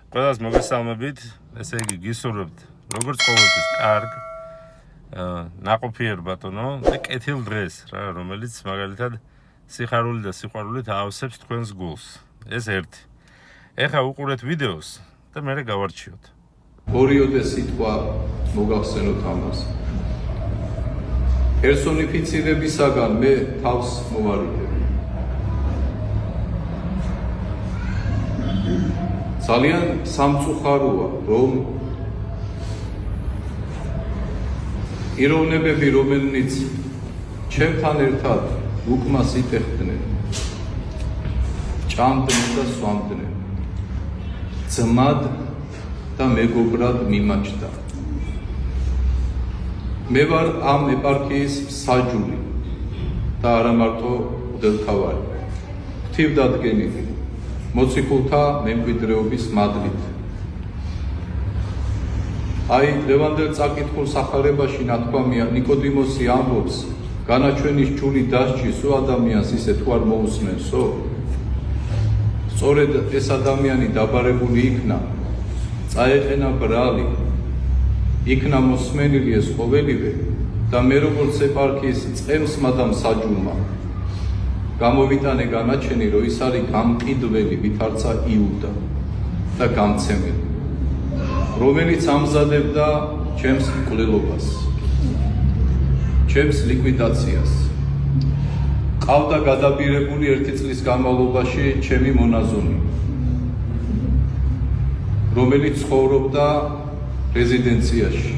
ყველას მოგესალმებით, ესე იგი გისურვებთ, როგორც ყოველთვის კარგ, ნაყოფიერ ბატონო და კეთილ დღეს, რა, რომელიც მაგალითად სიხარული და სიყვარულით აავსებს თქვენს გულს. ეს ერთი. ეხლა უყურეთ ვიდეოს და მერე გავარჩიოთ. ორიოდე სიტყვა მოგახსენოთ ამას. პერსონიფიცირებისაგან მე თავს მოვარიდებ. ძალიან სამწუხაროა, რომ იროვნებები, რომელნიც ჩემთან ერთად უკმას იტეხდნენ, ჭამდნენ და სვამდნენ, ძმად და მეგობრად მიმაჩნდა. მე ვარ ამ ეპარქიის მსაჯული და არა მარტო მღვდელმთავარი. ღვთივდადგენილი მოციქულთა მემკვიდრეობის მადლით. აი, დღევანდელ წაკითხულ სახარებაში ნათქვამია, ნიკოდიმოსი ამბობს, განაჩვენის ჯული დასჯი სულ ადამიანს ისე თუ არ მოусმენსო? სწორედ ეს ადამიანი დაბარებული იქნა, წაეყენა ბრალი, იქნა მოსმენილი ეს ყოველივე და მე როგორც ეპარქიის წყემსმა და მსაჯულმა გამოვიტანე განაჩენი, რომ ის არის გამყიდველი, ვითარცა იუდა და გამცემელი, რომელიც ამზადებდა ჩემს მკვლელობას, ჩემს ლიკვიდაციას. ყავდა გადაბირებული 1 წლის განმავლობაში ჩემი მონაზონი, რომელიც ცხოვრობდა რეზიდენციაში,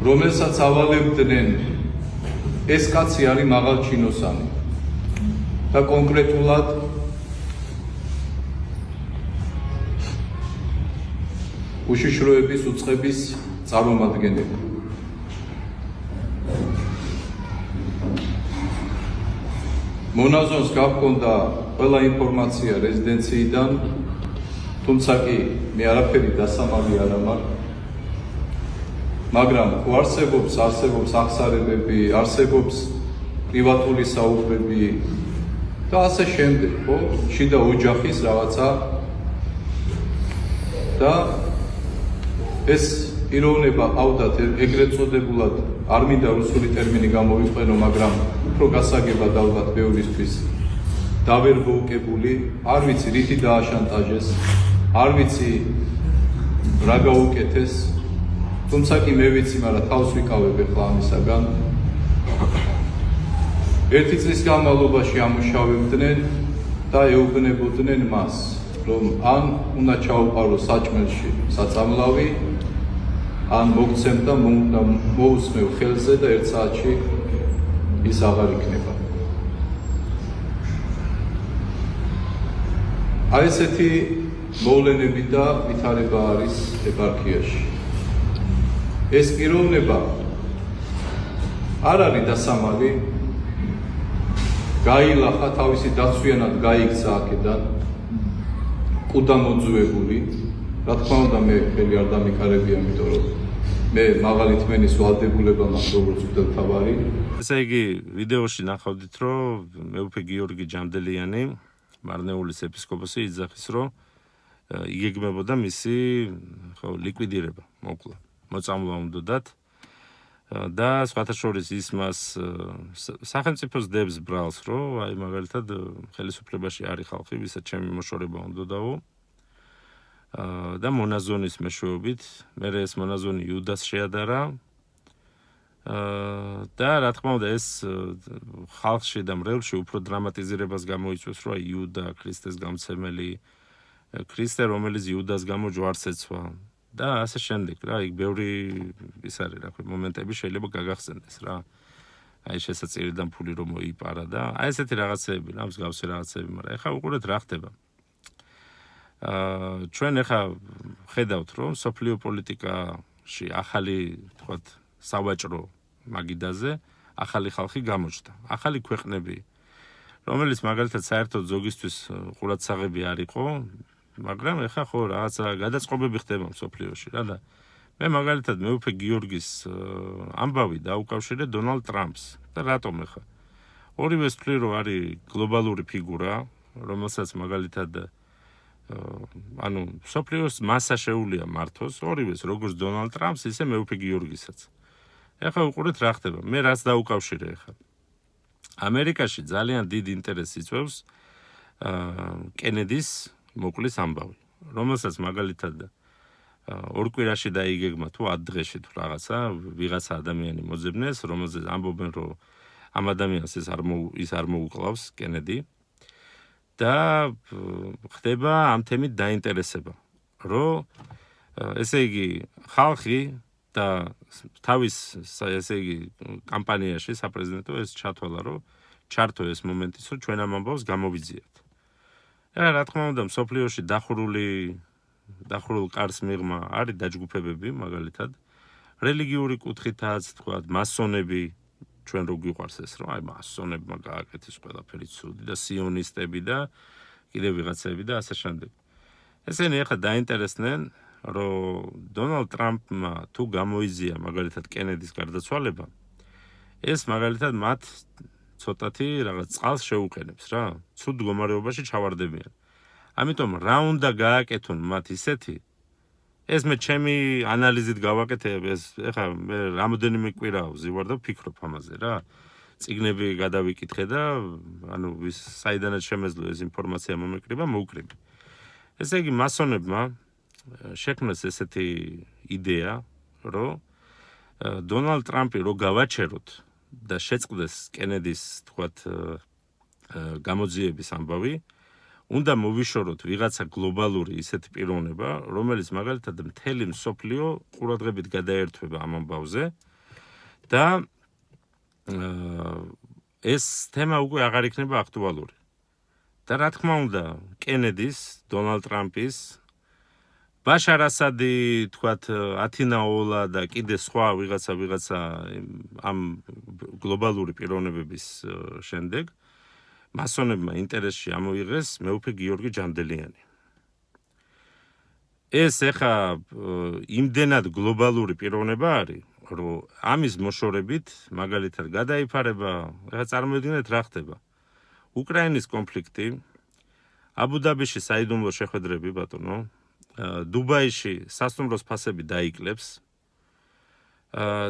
რომელსაც ავალებდნენ ეს კაცი არის მაღალჩინოსანი და კონკრეტულად უშიშროების უწყების წარმომადგენელი. მონაზონს გაჰქონდა ყველა ინფორმაცია რეზიდენციიდან, თუმცა კი მე არაფერი დასამალი არ ამარ. მაგრამ არსებობს აღსარებები, არსებობს პრივატული საუბრები და ასე შემდეგ, ხო? შიდა ოჯახის რაღაცა და ეს პიროვნება ავდათ ეგრეთ წოდებულად არ მინდა რუსული ტერმინი გამოვიყენო, მაგრამ უფრო გასაგებად ალბათ ბევრისთვის დავერბოუკებული, არ ვიცი რითი დააშანტაჟეს, არ ვიცი რა გაუკეთეს. თუმცა კი მე ვიცი, მაგრამ თავს ვიკავებ ახლა ამისაგან. 1 წლის განმავლობაში ამუშავებდნენ და ეუბნებოდნენ მას, რომ ან უნდა ჩაუყარო საჭმელში საწამლავი, ან მოგცემ და მოусმევ ხელზე და 1 საათში ის აღარ იქნება. აი ესეთი მოვლენები და ვითარება არის ეპარქიაში. ეს პიროვნება არ არის დასამალი, გაილახა, თავისი დაცვიანად გაიქცა აქედან, კუდა მოძუებული. რა თქმა უნდა, მე ხელი არ დამიკარებია, იმიტომ რომ მე მაღალი თმენის ვალდებულება მაქვს როგორც მღვდელმთავარი. ესე იგი, ვიდეოში ნახავდით, რომ მეუფე გიორგი ჯამდელიანი, მარნეულის ეპისკოპოსი იძახის, რომ იგეგმებოდა მისი ლიკვიდირება, მოკლა. მოწამვლა უნდათ და სხვათა შორის ის მას სახელმწიფოს დებს ბრალს, რომ აი მაგალითად ხელისუფლებაში არის ხალხი, ვისაც ჩემი მოშორება უნდაო და მონაზონის მეშვეობით, მერე ეს მონაზონი იუდას შეადარა და რა თქმა უნდა ეს ხალხში და მრევლში უფრო დრამატიზირებას გამოიწვევს, რომ იუდა ქრისტეს გამცემელი, ქრისტე რომელიც იუდას გამო ჯვარს ეცვა და ასე შემდეგ, რა, იქ ბევრი ის არის, რა ქვია, მომენტები შეიძლება გაგახსენდეს, რა. აი შესაძლებელიდან ფული რომ მოიპარა და აი ესეთი რაღაცეები, რა, მსგავსი რაღაცეები, მაგრამ ეხლა უყურეთ რა ხდება. ჩვენ ეხლა ხედავთ, რომ სოფლიო პოლიტიკაში ახალი, თქვათ, სავაჭრო მაგიდაზე ახალი ხალხი გამოჩნდა, ახალი ქვეყნები, რომელიც მაგალითად საერთოდ ზოგისთვის ყურადსაღები არ იყო, მაგრამ ეხლა ხო რაღაცა გადაწყობები ხდება მსოფლიოში, რა და მე მაგალითად მეუფე გიორგის ამბავი დაუკავშირე დონალდ ტრამპს და რატომ ეხლა? ორივე ვთვლი, რომ არის გლობალური ფიგურა, რომელსაც მაგალითად ანუ სოფლიოს მასა შეუულია მართოს ორივეს როგორც დონალდ ტრამპს ისე მეუფე გიორგისაც. ეხლა უყურეთ რა ხდება. მე რაც დაუკავშირე ეხლა. ამერიკაში ძალიან დიდ ინტერესს იწვევს კენედის მოკლის ამბავი, რომელსაც მაგალითად ორ კვირაში დაიგეგმა თუ 10 დღეში თუ რაღაცა ვიღაცა ადამიანი მოძებნეს, რომელზეც ამბობენ რომ ამ ადამიანს ის არ მოუკლავს კენედი და ხდება ამ თემით დაინტერესება, რომ ესე იგი ხალხი და თავის ესე იგი კამპანიაში საპრეზიდენტო ეს ჩათვალა რომ ჩართო ეს მომენტიც რომ ჩვენ ამ ამბავს გამოვიძიებთ. რა თქმა უნდა მსოფლიოში დახურულ კარს მიღმა არის დაჯგუფებები მაგალითად რელიგიური კუთხითაც თქვა მასონები ჩვენ რო გვიყვარს ეს რომ აი მასონებმა გააკეთეს ყველაფერი ცუდი და სიონისტები და კიდევ ვიღაცები და ასე შემდეგ. ესენი ახლა დაინტერესდნენ რომ დონალდ ტრამპმა თუ გამოიზია მაგალითად კენედის გარდაცვალება ეს მაგალითად მათ ცოტათი რაღაც წყალს შეუყენებს რა ცუდ მდგომარეობაში ჩავარდებიან. ამიტომ რა უნდა გააკეთონ მათ ისეთი ეს მე ჩემი ანალიზით გავაკეთებ ეს ეხლა მე რამოდენიმე კვირა ვზივარ და ვფიქრობ ამაზე რა წიგნები გადავიკითხე და ანუ ვის საიდანაც შემეძლო ეს ინფორმაცია მომეკრიბა მოვკრიბე. ესე იგი მასონებმა შექმნეს ესეთი იდეა რომ დონალდ ტრამპი რო გავაჩეროთ და შეწყდეს კენედის თქვათ გამოძიების ამბავი უნდა მოვიშოროთ ვიღაცა გლობალური ისეთი პიროვნება რომელიც მაგალითად მთელი მსოფლიო ყურადღებით გადაერთვება ამ ამბავზე და ეს თემა უკვე აღარ იქნება აქტუალური და რა თქმა უნდა კენედის დონალდ ტრამპის ბაშარ ასადი თქვათ ათინაოლა და კიდე სხვა ვიღაცა ამ გლობალური პიროვნებების შემდეგ მასონებმა ინტერესში ამოიღეს მეუფე გიორგი ჯანდელიანი. ეს ეხა იმდენად გლობალური პიროვნება არის, რომ ამის მოშორებით მაგალითად გადაიფარება, ეხა წარმოიდგინეთ რა ხდება. უკრაინის კონფლიქტი, აბუ-დაბიში საიდუმლო შეხვედრები ბატონო, დუბაიში სასტუმროს ფასები დაიკლებს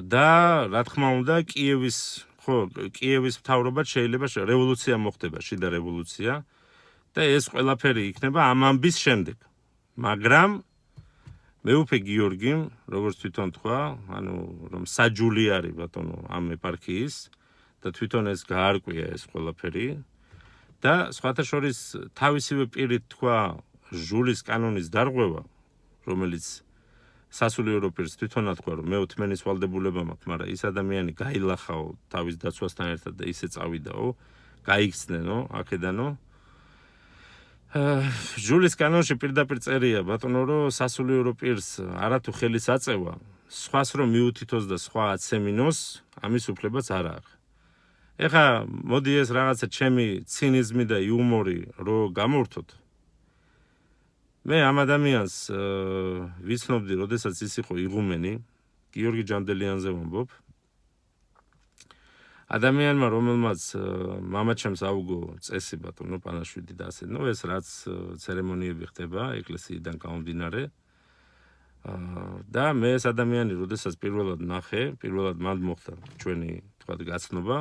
და რა თქმა უნდა კიევის მთავრობაც შეიძლება რევოლუცია მოხდება, შიდა რევოლუცია და ეს ყველაფერი იქნება ამ ამბის შემდეგ. მაგრამ მეუფე გიორგიმ, როგორც თვითონ თქვა, ანუ რომ საჯული არის ბატონო ამ ეპარქიის და თვითონ ეს გაარკვია ეს ყველაფერი და სხვათა შორის თავისივე პირით თქვა ჟულის კანონის დარღვევა, რომელიც სასულიერო პირს თვითონ ათქვა რომ მე თმენის ვალდებულება მაქვს, მაგრამ ის ადამიანი გაილახაო თავის დაცვასთან ერთად და ისე წავიდაო, გაიქცნენო აქედანო. ჟულის კანონში პირდაპირ წერია ბატონო რომ სასულიერო პირს არათუ ხელის აწევა, სხვას რომ მიუთითოს და სხვა აცემინოს, ამის უფლებაც არ აქვს. ეხა მოდი ეს რაღაცა ჩემი ცინიზმი და იუმორი რო გამორთოთ. მე ამ ადამიანს ვიცნობდი, როდესაც ის იყო იღუმენი, გიორგი ჯანდელიანზე ვამბობ. ადამიანმა, რომელმაც მამაჩემს აუგო წესი ბატონო პანაშვიდი და ასე, ეს რაც ცერემონიები ხდება ეკლესიიდან გამომდინარე. და მე ეს ადამიანი, როდესაც პირველად ნახე, პირველად მანდ მოხდა ჩვენი თქვა გაცნობა.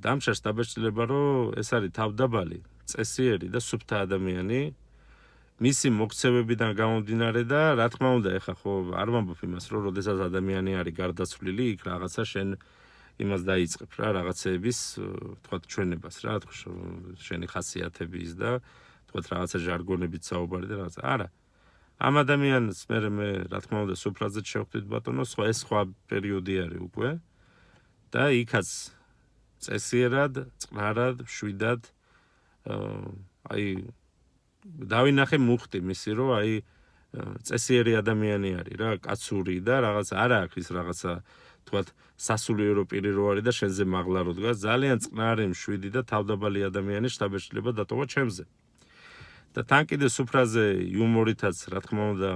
დამჩა შტაბ-ჭრილება, რომ ეს არის თავდაბალი წესიერი და სუფთა ადამიანი მისი მოქცევებიდან გამომდინარე და რა თქმა უნდა ეხა ხო არ ვამბობ იმას რომ როდესაც ადამიანი არის გარდაცვლილი იქ რაღაცა შენ იმას დაიწყებ რა რაღაცეების თქვა ჩვენებას რა თქვა შენი ხასიათების და თქვა რაღაცა ჟარგონებით საუბარი და რაღაცა არა ამ ადამიანს მე რა თქმა უნდა სუფრაზე შევხვდით ბატონო ეს სხვა პერიოდი არის უკვე და იქაც წესიერად წყნარად შვიდად აი დავინახე მუხტი მისი რომ აი წესიერი ადამიანი არის რა კაცური და რაღაც არა აქვს ის რაღაცა თქვათ სასულიერო პირი რო არის და შენზე მაღლა რო დგას ძალიან წყნარი მშვიდი და თავდაბალი ადამიანი შტაბ-ჭრილება დატოვა ჩემზე და თან კიდე სუფრაზე იუმორითაც რა თქმა უნდა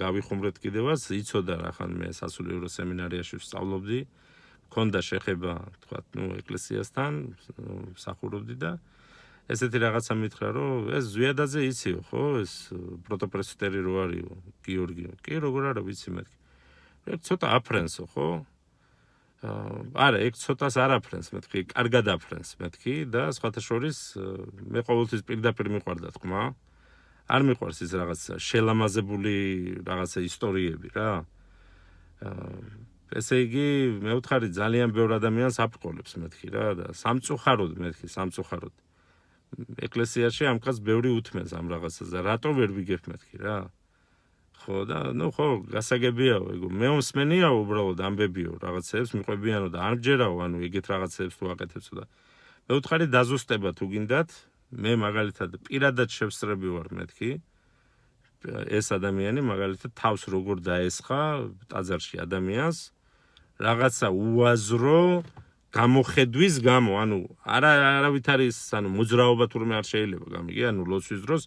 გავიხუმრეთ კიდევაც იცოდა რახან მე სასულიერო სემინარიაში ვსწავლობდი მქონდა შეხება თქვათ ეკლესიასთან მსახურობდი და ესეთი რაღაცა მითხრა, რომ ეს ზვიადაძე იციო, ხო, ეს პროტოპრესვიტერი რო არისო, გიორგი. კი, როგორ არა ვიცი მეთქი. ეგ ცოტა აფრენსო, ხო? არა, ეგ ცოტას არ აფრენს მეთქი, კარგად აფრენს მეთქი და სხვათა შორის მე ყოველთვის პირდაპირ მიყვარდა თქმა. არ მიყვარს ის რაღაცა შელამაზებული რაღაცა ისტორიები რა. ესე იგი, მე ვთხარი ძალიან ბევრ ადამიანს აფრყოლებს მეთქი რა და სამწუხაროდ მეთქი, სამწუხაროდ. ეკლესიაში ამ კაც ბევრი უთმენს ამ რაღაცას და რატო ვერ ვიგებ მეთქი რა. ხო და ნუ ხო გასაგებიაო ეგ მე მსმენია უბრალოდ ამბებიო რაღაცებს მიყვებიანო და არ მჯერაო ანუ ეგეთ რაღაცებს თუ აკეთებსო და მე ვთხარი დაზუსტება თუ გინდათ მე მაგალითად პირადად შევსწრები ვარ მეთქი ეს ადამიანი მაგალითად თავს როგორ დაესხა ტაძარში ადამიანს რაღაცა უაზრო გამოხედვის გამო ანუ არავით არის ანუ მოძრაობა თურმე არ შეიძლება გამიგე ანუ ლოცვის დროს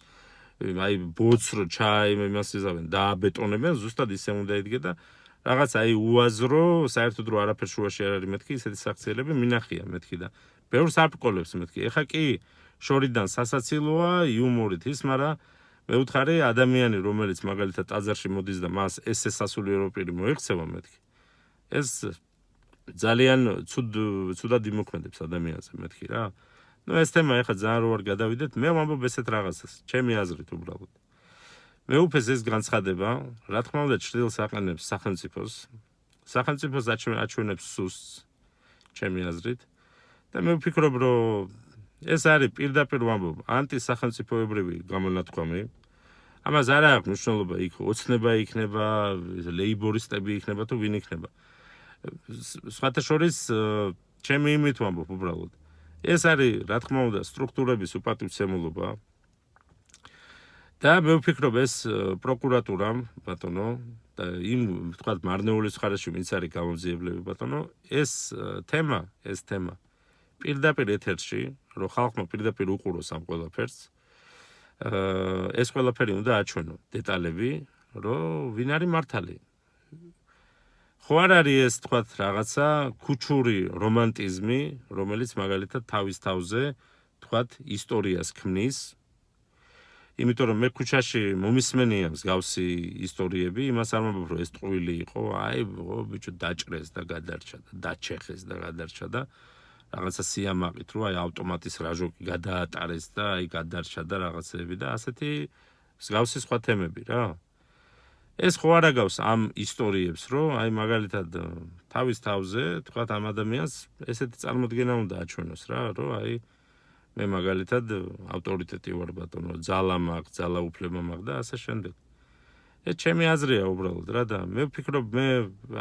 აი ბოцро ჩაი იმას იზავენ დააბეტონებენ ზუსტად ისე უნდა იდგე და რაღაც აი უაზრო საერთოდ რო არაფერ შუაში არ არის მეთქი ისეთი საქციელები მინახია მეთქი და ბევრს აფრკოლებს მეთქი ეხა კი შორიდან სასაცილოა იუმორით ის მაგრამ მე ვთხარი ადამიანი რომელიც მაგალითად ტაძარში მოდის და მას ესე სასულიერო პირი მოექცევა მეთქი ეს ძალიან ცუდად იმოქმედებს ადამიანზე მეთქი რა ну ეს თემა ეხა ძალიან რო არ გადავიდეთ მე ვამბობ ესეთ რაღაცას ჩემი აზრით უბრალოდ მე უფეს ეს განცხადება რა თქმა უნდა ჭრილს აყენებს სახელმწიფოს აჩვენებს სუსტს ჩემი აზრით და მე ვფიქრობ რომ ეს არის პირდაპირ ვამბობ ანტისახელმწიფოებრივი გამონათქვამი ამას არ აქვს მნიშვნელობა იქ ოცნება იქნება ლეიბორისტები იქნება თუ ვინ იქნება სხვათა შორის ჩემი იმით ვამბობ უბრალოდ ეს არის რა თქმა უნდა სტრუქტურების უპატივცემულობა და მე ვფიქრობ ეს პროკურატურამ ბატონო და იმ თქვათ მარნეულის მხარეში ვინც არის გამოძიებლები ბატონო ეს თემა პირდაპირ ეთერში რომ ხალხმა პირდაპირ უყუროს ამ ყველაფერს ეს ყველაფერი უნდა აჩვენო დეტალები რომ ვინ არის მართალი ხო არ არის ეს თქვათ რაღაცა ქუჩური რომანტიზმი რომელიც მაგალითად თავის თავზე თქვათ ისტორიას ქმნის იმიტომ რომ მე ქუჩაში მომისმენია მსგავსი ისტორიები იმას არ მომბობ რომ ეს ტყუილი იყო აი ბიჭო დაჭრეს და გადარჩა და დაჩეხეს და გადარჩა და რაღაცა სიამაყით რომ აი ავტომატის რაჟოკი გადაატარეს და აი გადარჩა და რაღაცები და ასეთი მსგავსი სხვა თემები რა ეს ხო არ აგავს ამ ისტორიებს რომ აი მაგალითად თავის თავზე თქვათ ამ ადამიანს ესეთი წარმოდგენა უნდა აჩვენოს რა რომ აი მე მაგალითად ავტორიტეტი ვარ ბატონო ძალა მაქვს ძალაუფლება მაქვს და ასე შემდეგ ეს ჩემი აზრია უბრალოდ რა და მე ვფიქრობ მე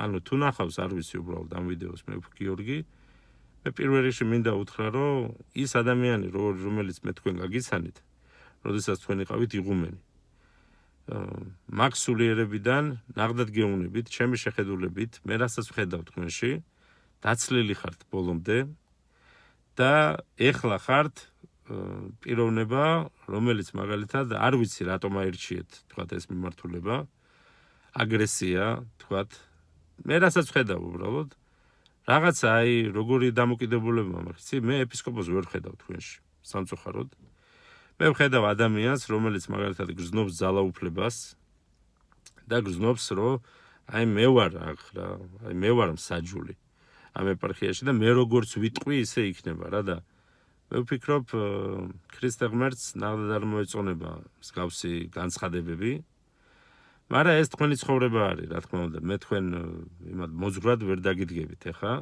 ანუ თუ ნახავს არ ვიცი უბრალოდ ამ ვიდეოს მე გიორგი მე პირველ რიგში მინდა უთხრა რომ ის ადამიანი რომელიც მე თქვენ გაგიცანით როდესაც თქვენ იყავით იღუმენი მაქსულიერებიდან ნაღდად გეუნებით ჩემი შეხედულებით მე რასაც ვხედავ თქვენში დაცლილი ხართ ბოლომდე და ეხლა ხართ პიროვნება რომელიც მაგალითად არ ვიცი რატომ აირჩიეთ თქვათ ეს მიმართულება აგრესია თქვათ მე რასაც ვხედავ უბრალოდ რაღაცა აი როგორი დამოკიდებულება მაქვს მე ეპისკოპოსს ვერ ვხედავ თქვენში სამწუხაროდ მე ვხედავ ადამიანს რომელიც მაგალითად გრძნობს ძალაუფლებას და გრძნობს რომ აი მე ვარ ახლა აი მე ვარ მსაჯული ამ ეპარქიაში და მე როგორც ვიტყვი ისე იქნება რა და მე ვფიქრობ ქრისტე ღმერთს ნაღდად არ მოეწონება მსგავსი განცხადებები მაგრამ ეს თქვენი ცხოვრება არის რა თქმა უნდა მე თქვენ იმად მოძღვრად ვერ დაგიდგებით ეხა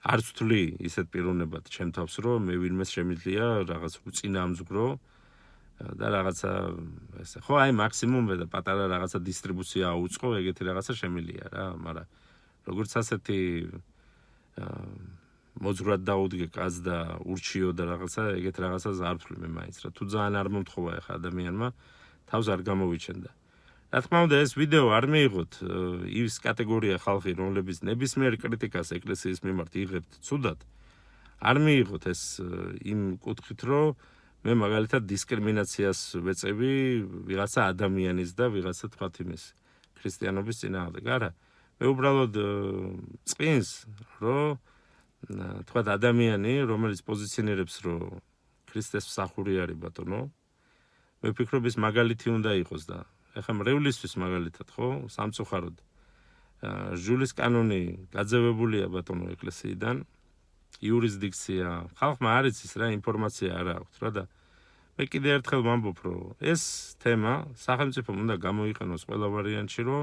არც ვთვლი ისეთ პიროვნებად ჩემ თავს რომ მე ვინმეს შემიძლია რაღაც უწინააღმდეგო და რაღაცა ესე ხო აი მაქსიმუმ და პატარა რაღაცა დისტრიბუცია აუწყო ეგეთი რაღაცა შემიძლია რა მაგრამ როგორც ასეთი მოძღვრად დაუდგე კაც და ურჩიო და რაღაცა ეგეთ რაღაცას არ ვთვლი მე მაინც რა თუ ძალიან არ მომთხოვა ეხა ადამიანმა თავს არ გამოვიჩენდა რა თქმა უნდა ეს ვიდეო არ მიიღოთ ის კატეგორია ხალხი რომლებიც ნებისმიერ კრიტიკას ეკლესიის მიმართ იღებთ ცუდად არ მიიღოთ ეს იმ კუთხით რომ მე მაგალითად დისკრიმინაციას ვეწევი ვიღაცა ადამიანის და ვიღაცა თქვათ იმის ქრისტიანობის წინააღმდეგ არა მე უბრალოდ წინს რომ თქვათ ადამიანი რომელიც პოზიციონირებს რომ ქრისტეს მსახური არის ბატონო. მე ვფიქრობ ის მაგალითი უნდა იყოს და ეხლა მრევლისთვის მაგალითად ხო სამწუხაროდ ჟულის კანონი გაძევებულია ბატონო ეკლესიიდან იურისდიქცია ხალხმა არ იცის რა ინფორმაცია არ აქვს რა და მე კიდე ერთხელ ვამბობ რომ ეს თემა სახელმწიფომ უნდა გამოიყენოს ყველა ვარიანტში რომ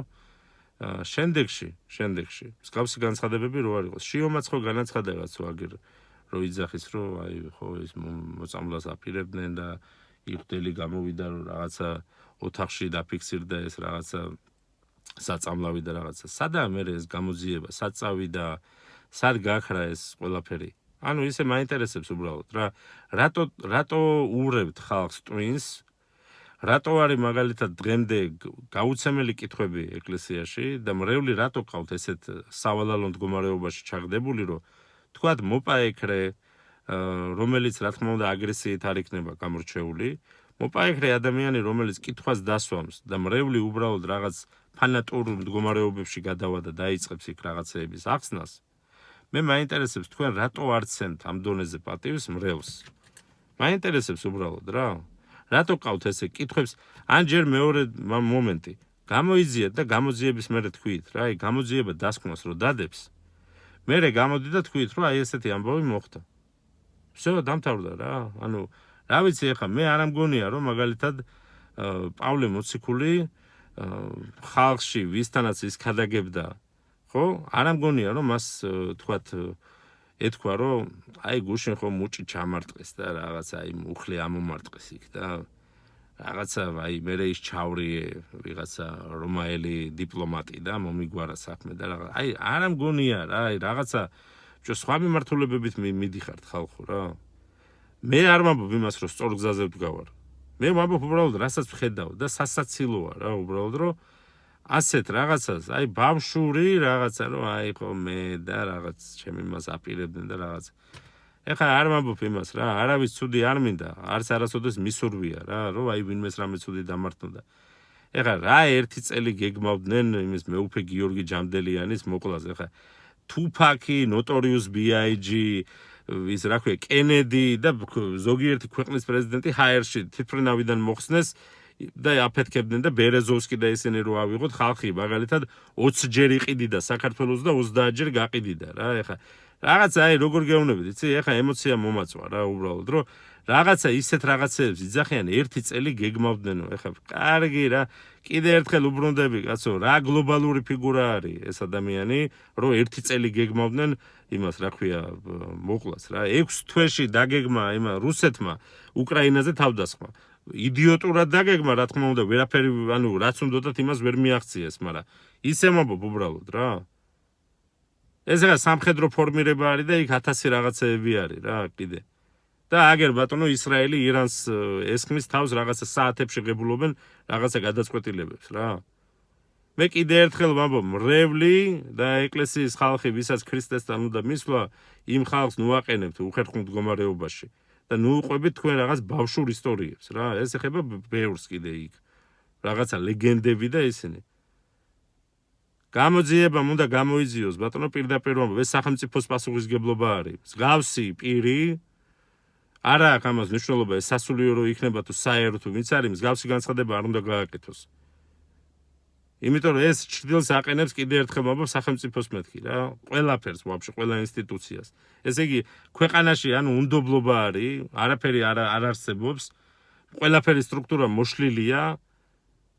შენდეგში მსგავსი განცხადებები რო არ იყოს შიომაც ხო განაცხადა რაღაც ვაგერ რო იძახის რომ აი ხო ეს მოწამლას აპირებდნენ და იღდელი გამოვიდა რომ რაღაცა ოთახში დაფიქსირდა ეს რაღაცა საწამლავი და რაღაცა სადაა მე ეს გამოძიება სად წავიდა სად გააქრა ეს ყველაფერი ანუ ისე მაინტერესებს უბრალოდ რა რატო ურევთ ხალხს ტვინს რატო არის მაგალითად დღემდე გაუცემელი კითხვები ეკლესიაში და მრევლი რატო ყავთ ესეთ სავალალო მდგომარეობაში ჩაღდებული რომ თქვათ მოპაექრე რომელიც რა თქმა უნდა აგრესიით არ იქნება გამორჩეული მოპაექრე ადამიანი რომელიც კითხვას დასვამს და მრევლი უბრალოდ რაღაც ფანატურ მდგომარეობებში გადავა და დაიწყებს იქ რაღაცეების ახსნას მე მაინტერესებს თქვენ რატო არ ცემთ ამ დონეზე პატივს მრევლს მაინტერესებს უბრალოდ რა რატო ყავთ ესე კითხვებს ან ჯერ მეორე მომენტი გამოიძიეთ და გამოძიების მერე თქვით რა აი გამოძიება დასკვნას რო დადებს მერე გამოდი და თქვით რომ აი ესეთი ამბავი მოხდა всё დამთავრდა რა ანუ რა ვიცი ახლა მე არ ამგონია რომ მაგალითად პავლე მოციქული ხალხში ვისთანაც ის ქადაგებდა ხო არ ამგონია რომ მას თქვათ ეთქვა რომ აი გუშინ ხო მუჭი ჩამარტყეს და რაღაცა აი მუხლი ამომარტყეს იქ და რაღაცა აი მე ის ჩავრიე ვიღაცა რომაელი დიპლომატი და მომიგვარა საქმე და რაღაც აი არ ამგონია რა აი რაღაცა სხვა მიმართულებებით მიდიხართ ხალხო რა მე არ ვამბობ იმას რომ სწორ გზაზე ვდგავარ მე ვამბობ უბრალოდ რასაც ვხედავ და სასაცილოა რა უბრალოდ რომ ასეთ რაღაცას აი ბავშვური რაღაცა რომ აი ხო მე და რაღაც ჩემი მას აპირებდნენ და რაღაც ეხლა არ ვამბობ იმას რა არავის ცუდი არ მინდა არც არასოდეს მისურვია რა რომ აი ვინმეს რამე ცუდი დამართნოდა ეხლა რა ერთი წელი გეგმავდნენ იმის მეუფე გიორგი ჯამდელიანის მოკვლას ეხლა თუფაკი ნოტორიუს ბიაიჯი ის რა ქვია კენედი და ზოგიერთი ქვეყნის პრეზიდენტი ჰაერში თვითმფრინავიდან მოხსნეს და აფეთქებდნენ და ბერეზოვსკი და ისინი რო ავიღოთ ხალხი მაგალითად 20 ჯერ იყიდიდა საქართველოს და 30 ჯერ გაყიდიდა რა ეხლა რაღაცა აი როგორ გეუბნებით იცი ეხლა ემოცია მომაწვა რა უბრალოდ რომ რაღაცა ისეთ რაღაცეებს იძახიან ერთი წელი გეგმავდნენო ეხლა კარგი რა კიდე ერთხელ უბრუნდები კაცო რა გლობალური ფიგურა არის ეს ადამიანი რომ ერთი წელი გეგმავდნენ იმას რა ქვია მოკლას რა 6 თვეში დაგეგმა იმა რუსეთმა უკრაინაზე თავდასხმა იდიოტურად დაგეგმა რა თქმა უნდა ვერაფერი ანუ რაც უნდათ იმას ვერ მიაღწიეს მაგრამ ისე მომბობ უბრალოდ რა ეს რა სამხედრო ფორმირება არის და იქ 1000 რაღაცეები არის რა კიდე და აგერ ბატონო ისრაელი ირანს ესხმის თავს რაღაცა საათებში ღებულობენ რაღაცა გადაწყვეტილებებს რა მე კიდე ერთხელ ვამბობ მრევლი და ეკლესიის ხალხი ვისაც ქრისტესთან უნდა მისვლა იმ ხალხს ნუაყენებთ უხერხულ მდგომარეობაში და ნუუყვებით თქვენ რაღაც ბავშვურ ისტორიებს რა ეს ეხება ბევრს კიდე იქ რაღაცა ლეგენდები და ისინი გამოძიება უნდა გამოიძიოს ბატონო პირდაპირ ვამბობ ეს სახელმწიფოს პასუხისგებლობა არის მსგავსი პირი არა აქვს ამას მნიშვნელობა ეს სასულიერო იქნება თუ საერო თუ ვინც არის მსგავსი განცხადება არ უნდა გააკეთოს იმიტომ რომ ეს ჭრილს აყენებს კიდე ერთხელ ვამბობ სახელმწიფოს მეთქი რა ყველაფერს ვაფშე ყველა ინსტიტუციას ესე იგი ქვეყანაში ანუ უნდობლობა არის არაფერი არ არსებობს ყველაფერი სტრუქტურა მოშლილია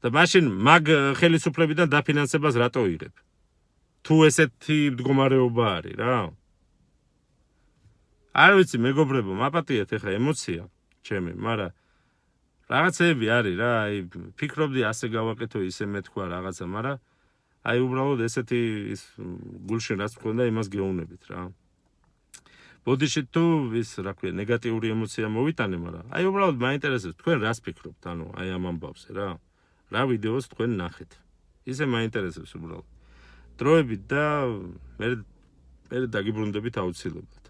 და მაშინ მაგ ხელისუფლებიდან დაფინანსებას რატო იღებ თუ ესეთი მდგომარეობა არის რა არ ვიცი მეგობრებო მაპატიეთ ეხა ემოცია ჩემი მაგრამ რაღაცები არის რა აი ფიქრობდი ასე გავაკეთო ისე მეთქვა რაღაცა მაგრამ აი უბრალოდ ესეთი ის გულში რაც მქონდა იმას გეუბნებით რა ბოდიში თუ ის რა ქვია ნეგატიური ემოცია მოვიტანე მაგრამ აი უბრალოდ მაინტერესებს თქვენ რას ფიქრობთ ანუ აი ამ ამბავზე რა ვიდეოს თქვენ ნახეთ ისე მაინტერესებს უბრალოდ დროებით და მე დაგიბრუნდებით აუცილებლად